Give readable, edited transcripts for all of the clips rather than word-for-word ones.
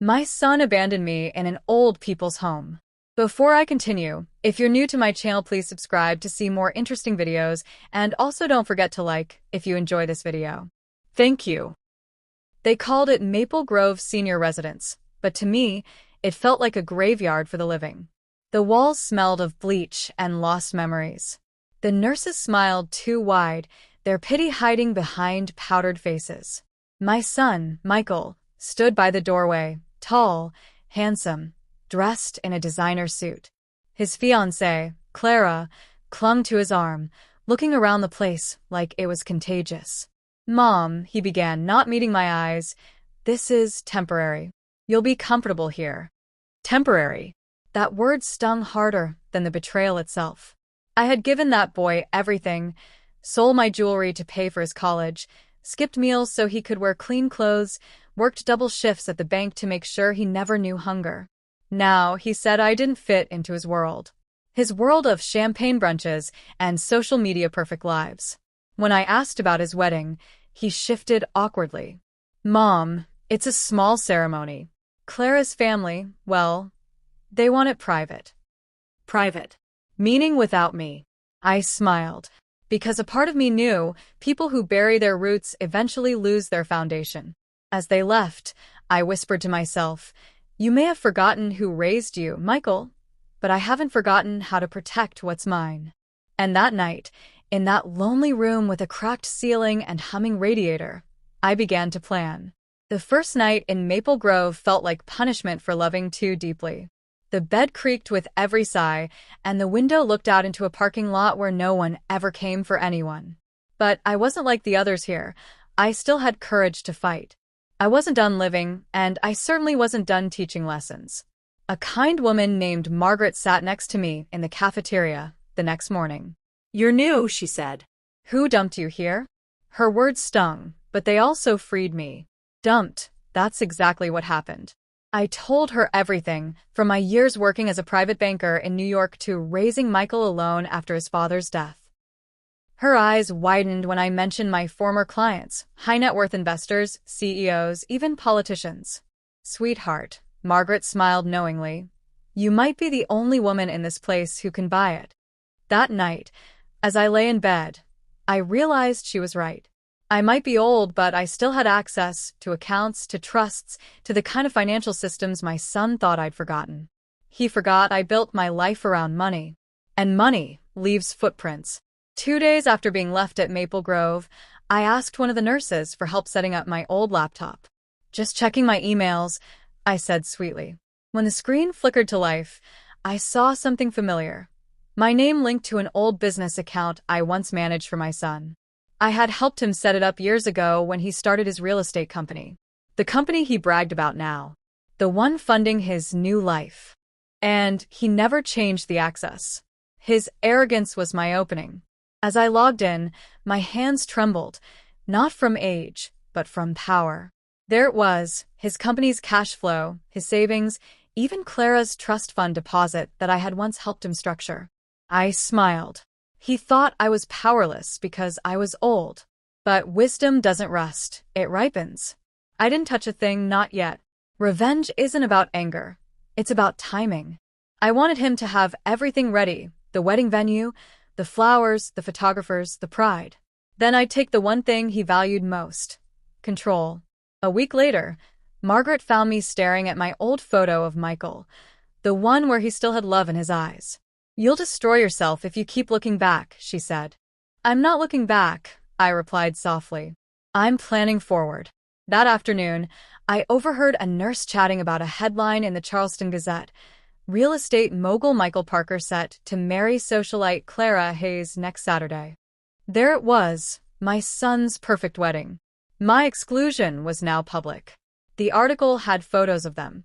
My son abandoned me in an old people's home. Before I continue, if you're new to my channel, please subscribe to see more interesting videos, and also don't forget to like if you enjoy this video. Thank you. They called it Maple Grove Senior Residence, but to me, it felt like a graveyard for the living. The walls smelled of bleach and lost memories. The nurses smiled too wide, their pity hiding behind powdered faces. My son, Michael, stood by the doorway, tall, handsome, dressed in a designer suit. His fiancée, Clara, clung to his arm, looking around the place like it was contagious. "Mom," he began, not meeting my eyes, "this is temporary. You'll be comfortable here." Temporary. That word stung harder than the betrayal itself. I had given that boy everything, sold my jewelry to pay for his college, skipped meals so he could wear clean clothes, worked double shifts at the bank to make sure he never knew hunger. Now, he said I didn't fit into his world. His world of champagne brunches and social media perfect lives. When I asked about his wedding, he shifted awkwardly. "Mom, it's a small ceremony. Clara's family, well, they want it private." Private. Meaning without me. I smiled, because a part of me knew people who bury their roots eventually lose their foundation. As they left, I whispered to myself, "You may have forgotten who raised you, Michael, but I haven't forgotten how to protect what's mine." And that night, in that lonely room with a cracked ceiling and humming radiator, I began to plan. The first night in Maple Grove felt like punishment for loving too deeply. The bed creaked with every sigh, and the window looked out into a parking lot where no one ever came for anyone. But I wasn't like the others here. I still had courage to fight. I wasn't done living, and I certainly wasn't done teaching lessons. A kind woman named Margaret sat next to me in the cafeteria the next morning. "You're new," she said. "Who dumped you here?" Her words stung, but they also freed me. Dumped, that's exactly what happened. I told her everything, from my years working as a private banker in New York to raising Michael alone after his father's death. Her eyes widened when I mentioned my former clients, high-net-worth investors, CEOs, even politicians. "Sweetheart," Margaret smiled knowingly, "you might be the only woman in this place who can buy it." That night, as I lay in bed, I realized she was right. I might be old, but I still had access to accounts, to trusts, to the kind of financial systems my son thought I'd forgotten. He forgot I built my life around money. And money leaves footprints. 2 days after being left at Maple Grove, I asked one of the nurses for help setting up my old laptop. "Just checking my emails," I said sweetly. When the screen flickered to life, I saw something familiar. My name linked to an old business account I once managed for my son. I had helped him set it up years ago when he started his real estate company. The company he bragged about now. The one funding his new life. And he never changed the access. His arrogance was my opening. As I logged in, my hands trembled, not from age, but from power. There it was, his company's cash flow, his savings, even Clara's trust fund deposit that I had once helped him structure. I smiled. He thought I was powerless because I was old. But wisdom doesn't rust, it ripens. I didn't touch a thing, not yet. Revenge isn't about anger. It's about timing. I wanted him to have everything ready, the wedding venue, the flowers, the photographers, the pride. Then I'd take the one thing he valued most. Control. A week later, Margaret found me staring at my old photo of Michael, the one where he still had love in his eyes. "You'll destroy yourself if you keep looking back," she said. "I'm not looking back," I replied softly. "I'm planning forward." That afternoon, I overheard a nurse chatting about a headline in the Charleston Gazette. "Real estate mogul Michael Parker set to marry socialite Clara Hayes next Saturday." There it was, my son's perfect wedding. My exclusion was now public. The article had photos of them.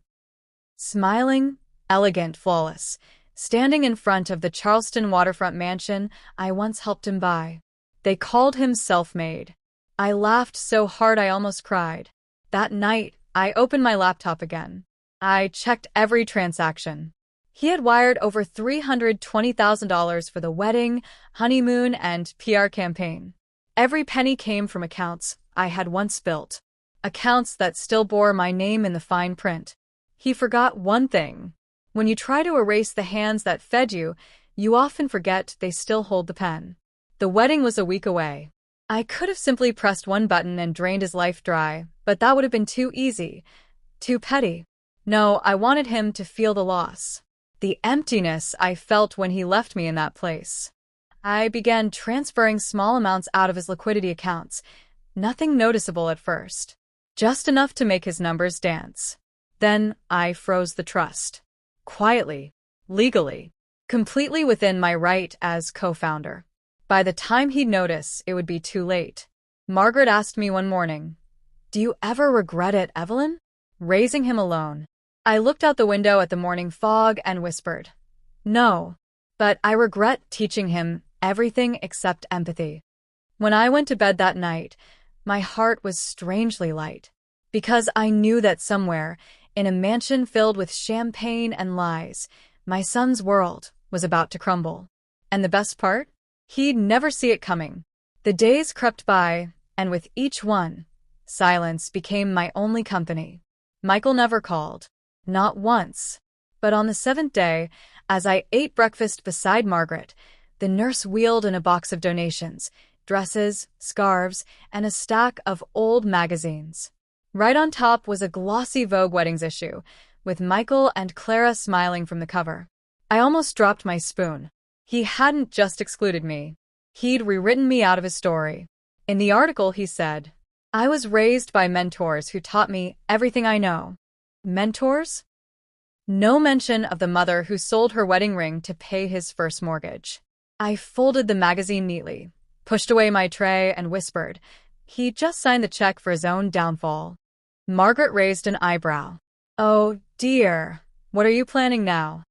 Smiling, elegant, flawless, standing in front of the Charleston waterfront mansion I once helped him buy. They called him self-made. I laughed so hard I almost cried. That night, I opened my laptop again. I checked every transaction. He had wired over $320,000 for the wedding, honeymoon, and PR campaign. Every penny came from accounts I had once built. Accounts that still bore my name in the fine print. He forgot one thing. When you try to erase the hands that fed you, you often forget they still hold the pen. The wedding was a week away. I could have simply pressed one button and drained his life dry, but that would have been too easy, too petty. No, I wanted him to feel the loss, the emptiness I felt when he left me in that place. I began transferring small amounts out of his liquidity accounts, nothing noticeable at first, just enough to make his numbers dance. Then I froze the trust. Quietly, legally, completely within my right as co-founder. By the time he'd notice, it would be too late. Margaret asked me one morning, "Do you ever regret it, Evelyn?" Raising him alone. I looked out the window at the morning fog and whispered, "No, but I regret teaching him everything except empathy." When I went to bed that night, my heart was strangely light, because I knew that somewhere, in a mansion filled with champagne and lies, my son's world was about to crumble. And the best part? He'd never see it coming. The days crept by, and with each one, silence became my only company. Michael never called. Not once. But on the 7th day, as I ate breakfast beside Margaret, the nurse wheeled in a box of donations, dresses, scarves, and a stack of old magazines. Right on top was a glossy Vogue weddings issue, with Michael and Clara smiling from the cover. I almost dropped my spoon. He hadn't just excluded me. He'd rewritten me out of his story. In the article, he said, "I was raised by mentors who taught me everything I know." Mentors? No mention of the mother who sold her wedding ring to pay his first mortgage. I folded the magazine neatly, pushed away my tray, and whispered, "He just signed the check for his own downfall." Margaret raised an eyebrow. "Oh, dear. What are you planning now?"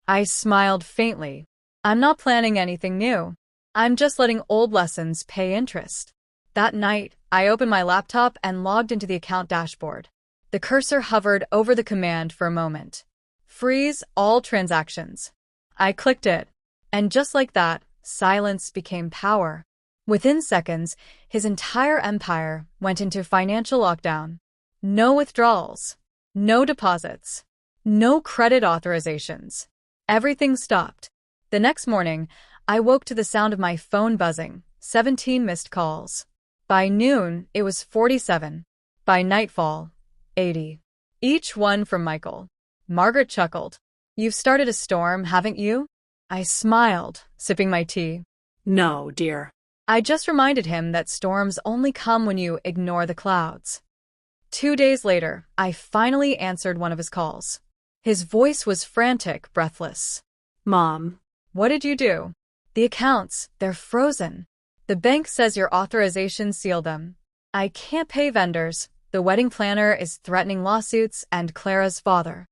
I smiled faintly. "I'm not planning anything new. I'm just letting old lessons pay interest." That night, I opened my laptop and logged into the account dashboard. The cursor hovered over the command for a moment. "Freeze all transactions." I clicked it, and just like that, silence became power. Within seconds, his entire empire went into financial lockdown. No withdrawals, no deposits, no credit authorizations. Everything stopped. The next morning, I woke to the sound of my phone buzzing, 17 missed calls. By noon, it was 47. By nightfall, 80. Each one from Michael. Margaret chuckled. "You've started a storm, haven't you?" I smiled, sipping my tea. "No, dear." I just reminded him that storms only come when you ignore the clouds. 2 days later, I finally answered one of his calls. His voice was frantic, breathless. "Mom." "What did you do?" "The accounts, they're frozen. The bank says your authorization sealed them. I can't pay vendors. The wedding planner is threatening lawsuits, and Clara's father."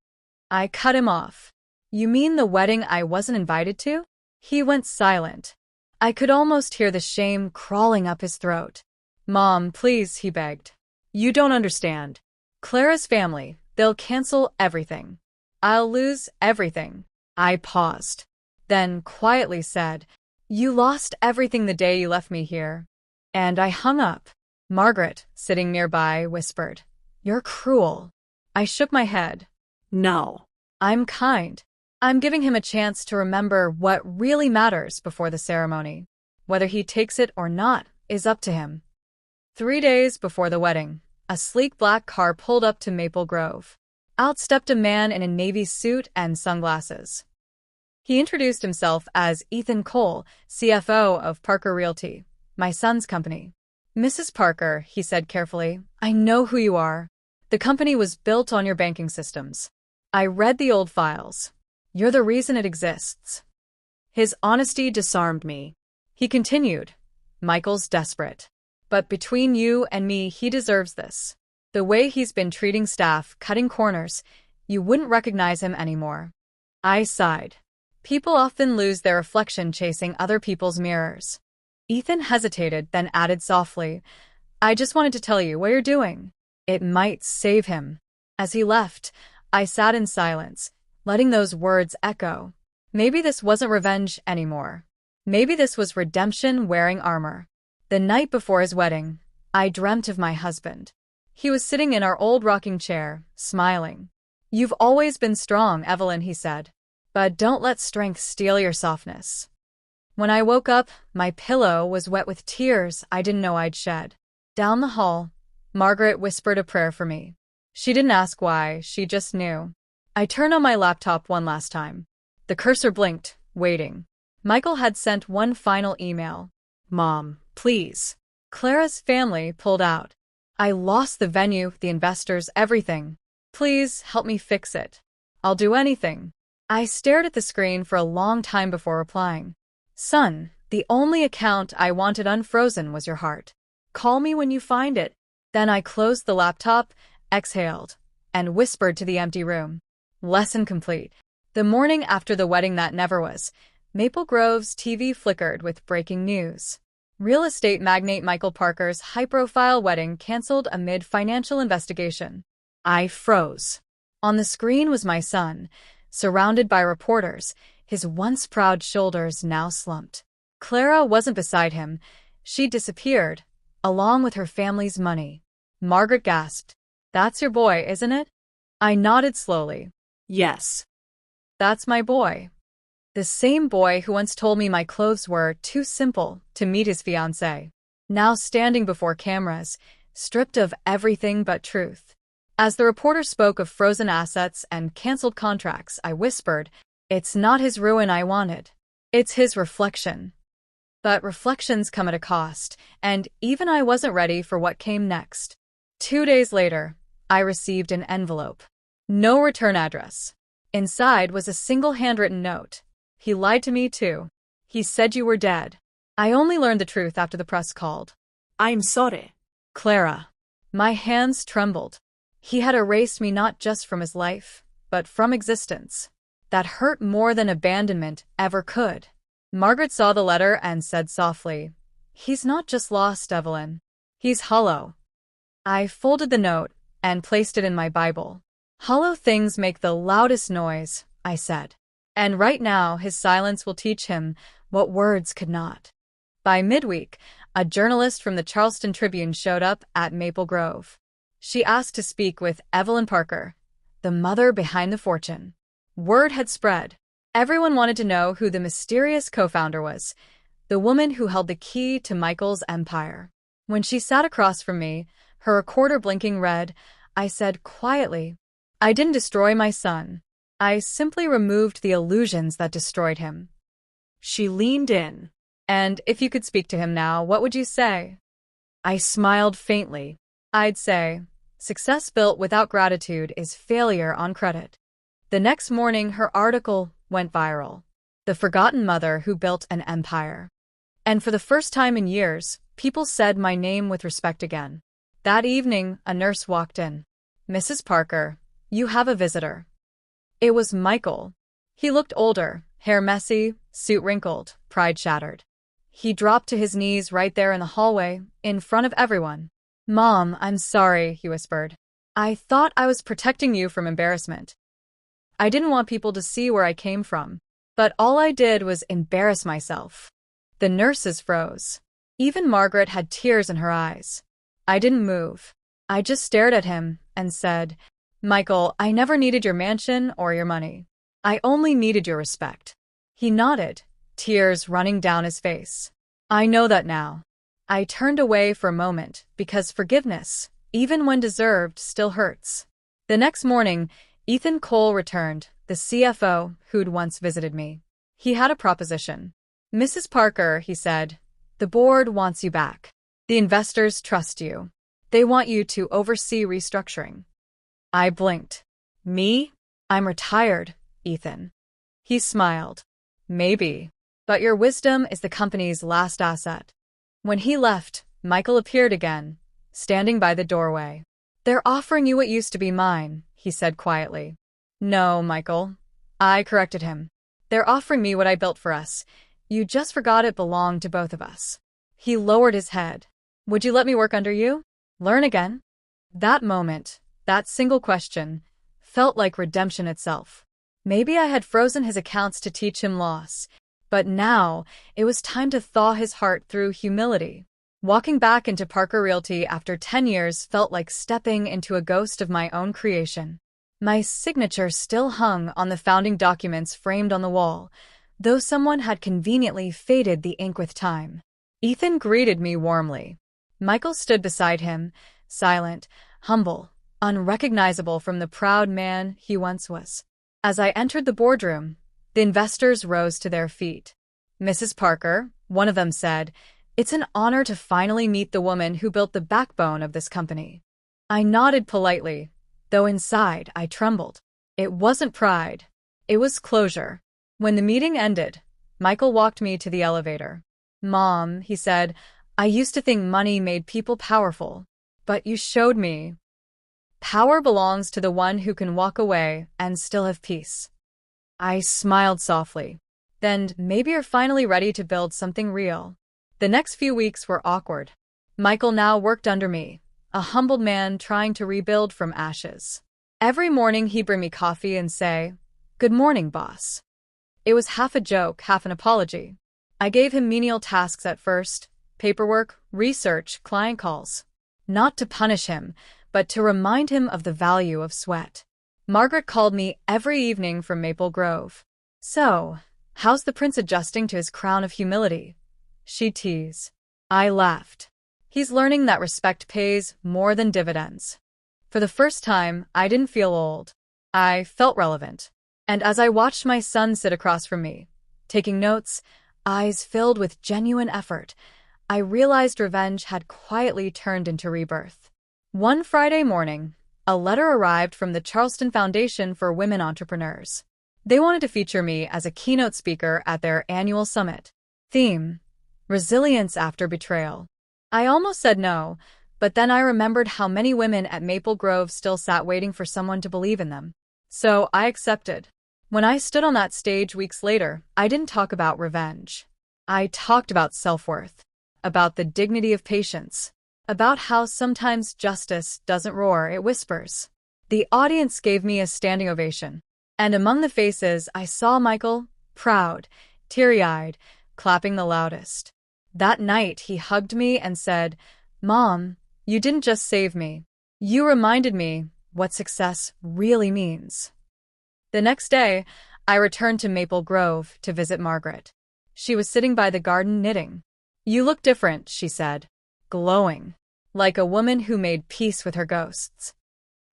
I cut him off. "You mean the wedding I wasn't invited to?" He went silent. I could almost hear the shame crawling up his throat. "Mom, please," he begged. "You don't understand. Clara's family, they'll cancel everything. I'll lose everything." I paused, then quietly said, "You lost everything the day you left me here." And I hung up. Margaret, sitting nearby, whispered, "You're cruel." I shook my head. "No." "I'm kind. I'm giving him a chance to remember what really matters before the ceremony. Whether he takes it or not is up to him." 3 days before the wedding, a sleek black car pulled up to Maple Grove. Out stepped a man in a navy suit and sunglasses. He introduced himself as Ethan Cole, CFO of Parker Realty, my son's company. "Mrs. Parker," he said carefully, "I know who you are. The company was built on your banking systems. I read the old files. You're the reason it exists." His honesty disarmed me. He continued, "Michael's desperate. But between you and me, he deserves this. The way he's been treating staff, cutting corners, you wouldn't recognize him anymore." I sighed. People often lose their reflection chasing other people's mirrors. Ethan hesitated, then added softly, "I just wanted to tell you what you're doing. It might save him." As he left, I sat in silence, letting those words echo. Maybe this wasn't revenge anymore. Maybe this was redemption wearing armor. The night before his wedding, I dreamt of my husband. He was sitting in our old rocking chair, smiling. You've always been strong, Evelyn, he said. But don't let strength steal your softness. When I woke up, my pillow was wet with tears I didn't know I'd shed. Down the hall, Margaret whispered a prayer for me. She didn't ask why, she just knew. I turned on my laptop one last time. The cursor blinked, waiting. Michael had sent one final email. Mom, please. Clara's family pulled out. I lost the venue, the investors, everything. Please help me fix it. I'll do anything. I stared at the screen for a long time before replying. Son, the only account I wanted unfrozen was your heart. Call me when you find it. Then I closed the laptop, exhaled, and whispered to the empty room. Lesson complete. The morning after the wedding that never was, Maple Grove's TV flickered with breaking news. Real estate magnate Michael Parker's high-profile wedding canceled amid financial investigation. I froze. On the screen was my son, surrounded by reporters, his once proud shoulders now slumped. Clara wasn't beside him. She disappeared, along with her family's money. Margaret gasped. That's your boy, isn't it? I nodded slowly. Yes. That's my boy. The same boy who once told me my clothes were too simple to meet his fiancée. Now standing before cameras, stripped of everything but truth. As the reporter spoke of frozen assets and canceled contracts, I whispered, it's not his ruin I wanted. It's his reflection. But reflections come at a cost, and even I wasn't ready for what came next. 2 days later, I received an envelope. No return address. Inside was a single handwritten note. He lied to me too. He said you were dead. I only learned the truth after the press called. I'm sorry. Clara. My hands trembled. He had erased me not just from his life, but from existence. That hurt more than abandonment ever could. Margaret saw the letter and said softly, He's not just lost, Evelyn. He's hollow. I folded the note and placed it in my Bible. Hollow things make the loudest noise, I said. And right now his silence will teach him what words could not. By midweek, a journalist from the Charleston Tribune showed up at Maple Grove. She asked to speak with Evelyn Parker, the mother behind the fortune. Word had spread. Everyone wanted to know who the mysterious co-founder was, the woman who held the key to Michael's empire. When she sat across from me, her recorder blinking red, I said quietly, I didn't destroy my son. I simply removed the illusions that destroyed him. She leaned in. And if you could speak to him now, what would you say? I smiled faintly. I'd say, success built without gratitude is failure on credit. The next morning, her article went viral. The Forgotten Mother Who Built an Empire. And for the first time in years, people said my name with respect again. That evening, a nurse walked in. Mrs. Parker, you have a visitor. It was Michael. He looked older, hair messy, suit wrinkled, pride shattered. He dropped to his knees right there in the hallway, in front of everyone. Mom, I'm sorry, he whispered. I thought I was protecting you from embarrassment. I didn't want people to see where I came from. But all I did was embarrass myself. The nurses froze. Even Margaret had tears in her eyes. I didn't move. I just stared at him and said, Michael, I never needed your mansion or your money. I only needed your respect. He nodded, tears running down his face. I know that now. I turned away for a moment because forgiveness, even when deserved, still hurts. The next morning, Ethan Cole returned, the CFO who'd once visited me. He had a proposition. Mrs. Parker, he said, the board wants you back. The investors trust you. They want you to oversee restructuring. I blinked. Me? I'm retired, Ethan. He smiled. Maybe. But your wisdom is the company's last asset. When he left, Michael appeared again, standing by the doorway. They're offering you what used to be mine, he said quietly. No, Michael. I corrected him. They're offering me what I built for us. You just forgot it belonged to both of us. He lowered his head. Would you let me work under you? Learn again? That moment, that single question, felt like redemption itself. Maybe I had frozen his accounts to teach him loss, but now it was time to thaw his heart through humility. Walking back into Parker Realty after 10 years felt like stepping into a ghost of my own creation. My signature still hung on the founding documents framed on the wall, though someone had conveniently faded the ink with time. Ethan greeted me warmly. Michael stood beside him, silent, humble, unrecognizable from the proud man he once was. As I entered the boardroom, the investors rose to their feet. "Mrs. Parker," one of them said, "it's an honor to finally meet the woman who built the backbone of this company." I nodded politely, though inside I trembled. It wasn't pride. It was closure. When the meeting ended, Michael walked me to the elevator. "Mom," he said, "I used to think money made people powerful, but you showed me. Power belongs to the one who can walk away and still have peace." I smiled softly. "Then maybe you're finally ready to build something real." The next few weeks were awkward. Michael now worked under me, a humbled man trying to rebuild from ashes. Every morning he'd bring me coffee and say, "Good morning, boss." It was half a joke, half an apology. I gave him menial tasks at first: paperwork, research, client calls. Not to punish him, but to remind him of the value of sweat. Margaret called me every evening from Maple Grove. "So, how's the prince adjusting to his crown of humility?" she'd tease. I laughed. "He's learning that respect pays more than dividends." For the first time, I didn't feel old. I felt relevant. And as I watched my son sit across from me, taking notes, eyes filled with genuine effort, I realized revenge had quietly turned into rebirth. One Friday morning, a letter arrived from the Charleston Foundation for Women Entrepreneurs. They wanted to feature me as a keynote speaker at their annual summit. Theme: Resilience After Betrayal. I almost said no, but then I remembered how many women at Maple Grove still sat waiting for someone to believe in them. So I accepted. When I stood on that stage weeks later, I didn't talk about revenge. I talked about self-worth, about the dignity of patience, about how sometimes justice doesn't roar, it whispers. The audience gave me a standing ovation, and among the faces I saw Michael, proud, teary-eyed, clapping the loudest. That night he hugged me and said, "Mom, you didn't just save me. You reminded me what success really means." The next day, I returned to Maple Grove to visit Margaret. She was sitting by the garden knitting. "You look different," she said, glowing, like a woman who made peace with her ghosts.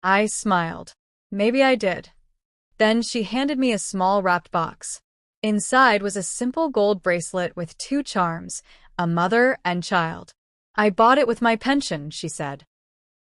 I smiled. Maybe I did. Then she handed me a small wrapped box. Inside was a simple gold bracelet with 2 charms, a mother and child. "I bought it with my pension," she said,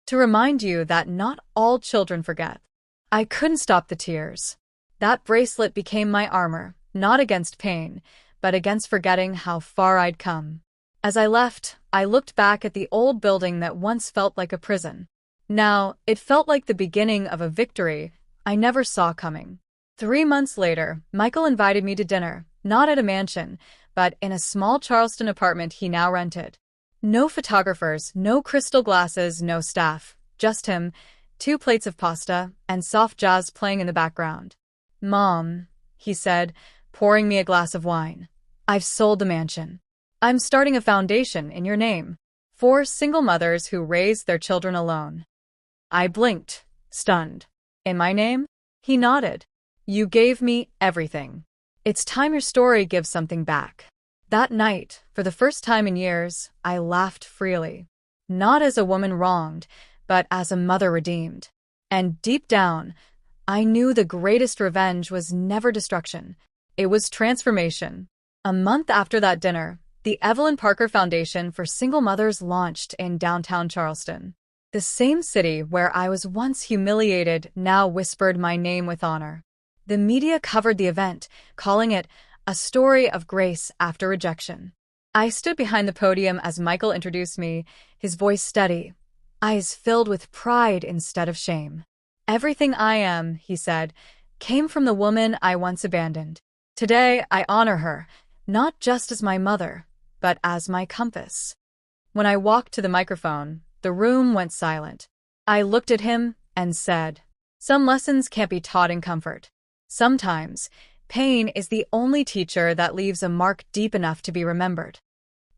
"to remind you that not all children forget." I couldn't stop the tears. That bracelet became my armor, not against pain, but against forgetting how far I'd come. As I left, I looked back at the old building that once felt like a prison. Now, it felt like the beginning of a victory I never saw coming. 3 months later, Michael invited me to dinner, not at a mansion, but in a small Charleston apartment he now rented. No photographers, no crystal glasses, no staff, just him, 2 plates of pasta, and soft jazz playing in the background. "Mom," he said, pouring me a glass of wine, "I've sold the mansion. I'm starting a foundation in your name, for single mothers who raise their children alone." I blinked, stunned. "In my name?" He nodded. "You gave me everything. It's time your story gives something back." That night, for the first time in years, I laughed freely. Not as a woman wronged, but as a mother redeemed. And deep down, I knew the greatest revenge was never destruction. It was transformation. A month after that dinner, the Evelyn Parker Foundation for Single Mothers launched in downtown Charleston. The same city where I was once humiliated now whispered my name with honor. The media covered the event, calling it a story of grace after rejection. I stood behind the podium as Michael introduced me, his voice steady, eyes filled with pride instead of shame. "Everything I am," he said, "came from the woman I once abandoned. Today I honor her, not just as my mother, but as my compass." When I walked to the microphone, the room went silent. I looked at him and said, "Some lessons can't be taught in comfort. Sometimes, pain is the only teacher that leaves a mark deep enough to be remembered."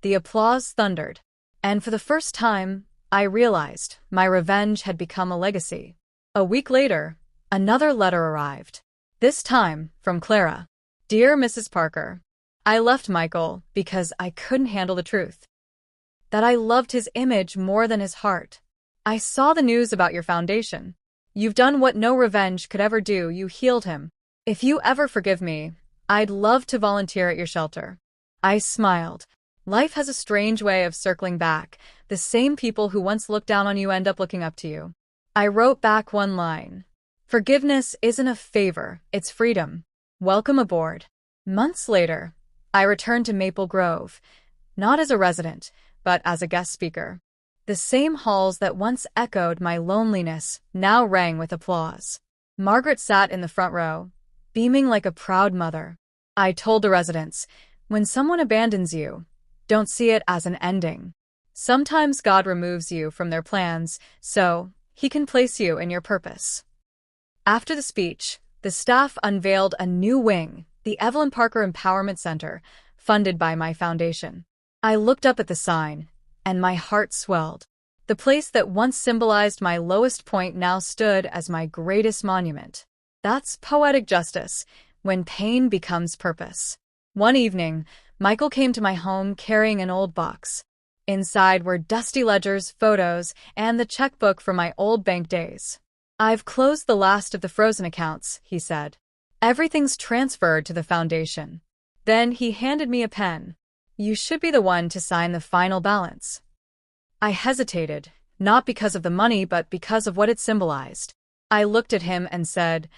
The applause thundered, and for the first time, I realized my revenge had become a legacy. A week later, Another letter arrived. This time from Clara. Dear Mrs. Parker, I left Michael because I couldn't handle the truth. That I loved his image more than his heart. I saw the news about your foundation. You've done what no revenge could ever do. You healed him. If you ever forgive me, I'd love to volunteer at your shelter. I smiled. Life has a strange way of circling back. The same people who once looked down on you end up looking up to you. I wrote back one line. Forgiveness isn't a favor, it's freedom. Welcome aboard. Months later, I returned to Maple Grove, not as a resident, but as a guest speaker. The same halls that once echoed my loneliness now rang with applause. Margaret sat in the front row, beaming like a proud mother. I told the residents, when someone abandons you, don't see it as an ending. Sometimes God removes you from their plans, so He can place you in your purpose. After the speech, the staff unveiled a new wing, the Evelyn Parker Empowerment Center, funded by my foundation. I looked up at the sign, and my heart swelled. The place that once symbolized my lowest point now stood as my greatest monument. That's poetic justice, when pain becomes purpose. One evening, Michael came to my home carrying an old box. Inside were dusty ledgers, photos, and the checkbook from my old bank days. I've closed the last of the frozen accounts, he said. Everything's transferred to the foundation. Then he handed me a pen. You should be the one to sign the final balance. I hesitated, not because of the money but because of what it symbolized. I looked at him and said,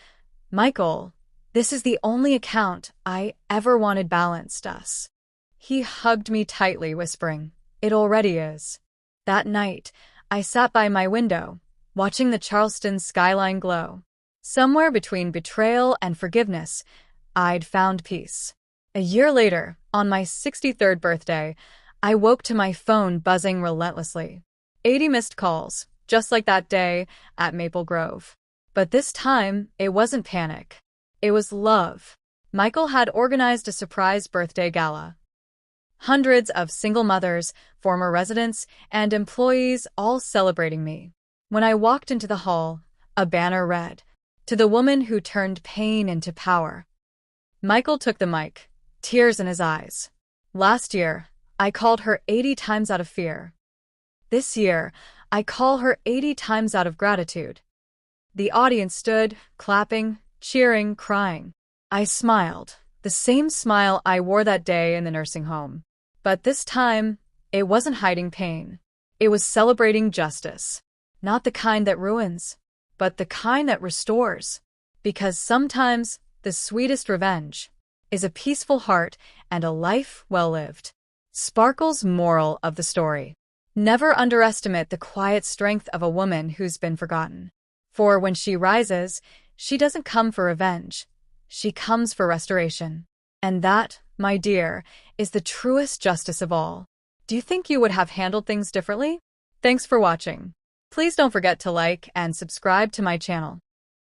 Michael, this is the only account I ever wanted balanced us. He hugged me tightly, whispering, It already is. That night, I sat by my window, watching the Charleston skyline glow. Somewhere between betrayal and forgiveness, I'd found peace. A year later, on my 63rd birthday, I woke to my phone buzzing relentlessly. 80 missed calls, just like that day at Maple Grove. But this time, it wasn't panic. It was love. Michael had organized a surprise birthday gala. Hundreds of single mothers, former residents, and employees all celebrating me. When I walked into the hall, a banner read, To the woman who turned pain into power. Michael took the mic, tears in his eyes. Last year, I called her 80 times out of fear. This year, I call her 80 times out of gratitude. The audience stood, clapping, cheering, crying. I smiled, the same smile I wore that day in the nursing home. But this time, it wasn't hiding pain. It was celebrating justice. Not the kind that ruins, but the kind that restores. Because sometimes, the sweetest revenge is a peaceful heart and a life well lived. Sparkle's moral of the story. Never underestimate the quiet strength of a woman who's been forgotten. For when she rises, she doesn't come for revenge. She comes for restoration. And that, my dear, is the truest justice of all. Do you think you would have handled things differently? Thanks for watching. Please don't forget to like and subscribe to my channel.